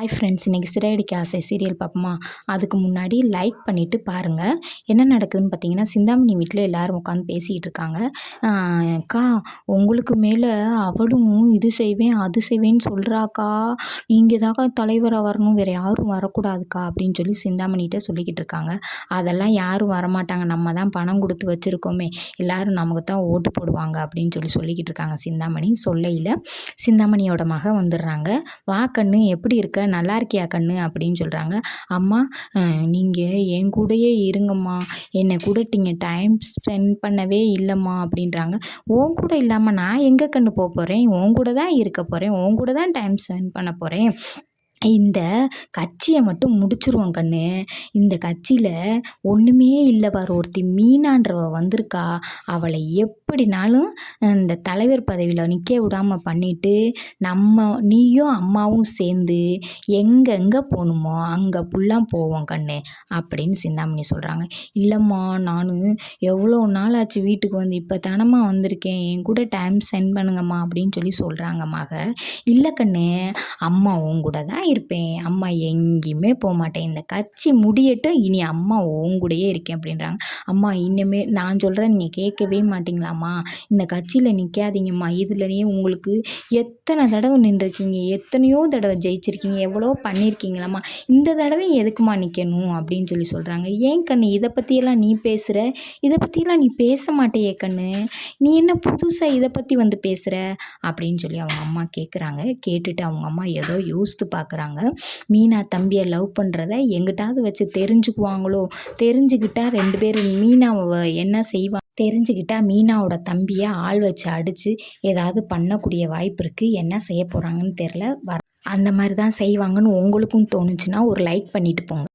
Hi friends, இன்றைக்கி சிறையடிக்க ஆசை serial பார்ப்போமா? அதுக்கு முன்னாடி லைக் பண்ணிவிட்டு பாருங்கள். என்ன நடக்குதுன்னு பார்த்தீங்கன்னா, சிந்தாமணி வீட்டில் எல்லோரும் உட்காந்து பேசிக்கிட்டு இருக்காங்க. அக்கா, உங்களுக்கு மேலே அவளும் இது செய்வேன் அது செய்வேன்னு சொல்கிறாக்கா, நீங்கள் தாக்கா தலைவராக வரணும், வேறு யாரும் வரக்கூடாதுக்கா அப்படின்னு சொல்லி சிந்தாமணிகிட்ட சொல்லிக்கிட்டு இருக்காங்க. அதெல்லாம் யாரும் வரமாட்டாங்க, நம்ம தான் பணம் கொடுத்து வச்சுருக்கோமே, எல்லோரும் நமக்கு தான் ஓட்டு போடுவாங்க அப்படின்னு சொல்லிக்கிட்டு இருக்காங்க. சிந்தாமணி சொல்லையில் சிந்தாமணியோட மகன் வந்துடுறாங்க. வா கண்ணு, எப்படி இருக்க, நல்லா இருக்கியா கண்ணு அப்படின்னு சொல்கிறாங்க. அம்மா, நீங்கள் என் கூடயே இருங்கம்மா, என்னை கூட நீங்கள் டைம் ஸ்பெண்ட் பண்ணவே இல்லைம்மா அப்படின்றாங்க. உன் கூட இல்லாமல் நான் எங்கே கண்ணு போக போகிறேன், உன் கூட தான் இருக்க போகிறேன், உன் கூட தான் டைம் ஸ்பெண்ட் பண்ண போகிறேன். இந்த கட்சியை மட்டும் முடிச்சிருவோம் கண்ணு. இந்த கட்சியில் ஒன்றுமே இல்லை பாரு, ஒருத்தி மீனான்றவ வந்திருக்கா, அவளை எப்படினாலும் இந்த தலைவர் பதவியில் நிற்க விடாமல் பண்ணிவிட்டு நீயும் அம்மாவும் சேர்ந்து எங்கெங்கே போகணுமோ அங்கே ஃபுல்லாக போவோம் கண்ணு அப்படின்னு சிந்தாமணி சொல்கிறாங்க. இல்லைம்மா, நான் எவ்வளோ நாள் ஆச்சு வீட்டுக்கு வந்து, இப்போ தானம்மா வந்திருக்கேன், என் கூட டைம் ஸ்பெண்ட் பண்ணுங்கம்மா அப்படின்னு சொல்கிறாங்க மக. இல்லை கண்ணு, அம்மா உன் கூட தான் இருப்பேன், அம்மா எங்கேயுமே போக மாட்டேன், இந்த கட்சி முடியட்டும், இனி அம்மா உன் கூடயே இருக்கேன் அப்படின்றாங்க. அம்மா, இனிமேல் நான் சொல்கிறேன் நீங்கள் கேட்கவே மாட்டிங்களாம்மா, இந்த கட்சியில் நிற்காதீங்கம்மா, இதுலேயே உங்களுக்கு எத்தனை தடவை நின்றுருக்கீங்க, எத்தனையோ தடவை ஜெயிச்சிருக்கீங்க, எவ்வளோ பண்ணியிருக்கீங்களாம்மா, இந்த தடவை எதுக்குமா நிற்கணும் அப்படின்னு சொல்கிறாங்க. ஏன் கண்ணு, இதை பற்றியெல்லாம் நீ பேசுகிற, இதை பற்றியெல்லாம் நீ பேச மாட்டேயே கண்ணு, நீ என்ன புதுசாக இதை பற்றி வந்து பேசுகிற அப்படின்னு அவங்க அம்மா கேட்குறாங்க. கேட்டுட்டு அவங்க அம்மா ஏதோ யோசித்து பார்க்குறாங்க. மீனா தம்பியை லவ் பண்ணுறத எங்கிட்டாவது வச்சு தெரிஞ்சுக்குவாங்களோ, தெரிஞ்சுக்கிட்டா 2 பேரும் மீனாவை என்ன செய்வாங்க, தெரிஞ்சுக்கிட்டா மீனாவோட தம்பியை ஆள் வச்சு அடித்து ஏதாவது பண்ணக்கூடிய வாய்ப்பு இருக்குது. என்ன செய்ய போகிறாங்கன்னு தெரில. அந்த மாதிரி தான் செய்வாங்கன்னு உங்களுக்கும் தோணுச்சுன்னா ஒரு லைக் பண்ணிட்டு போங்க.